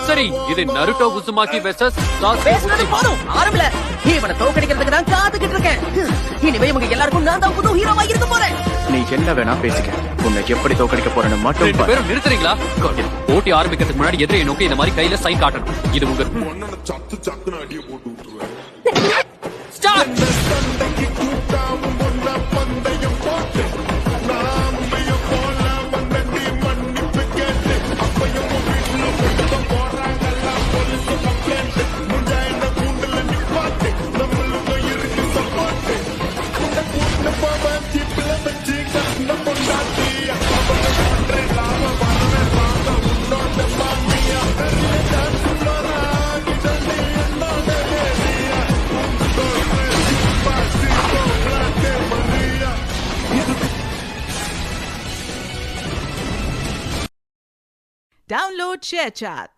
சரி, இது Naruto Uzumaki versus பேசுனது போதும், ஆரம்பில. இவனை தோக்கடிக்கிறதுக்கு தான் காத்துக்கிட்டு இருக்கேன். இனிமே இவங்க எல்லாருக்கும் நான் தான் புது ஹீரோவா இருக்க போறேன். நீ என்ன வேணா பேசிக்க, உன்னை எப்படி தோக்கடிக்க போறேன்னு மட்டும் ரெண்டு பேரும் நிறுத்துறீங்களா? போட்டி ஆரம்பிக்கிறதுக்கு முன்னாடி எதிரியை நோக்கி இந்த மாதிரி கையில சை காட்டணும். இது உங்க ஸ்டார்ட். Download ShareChat.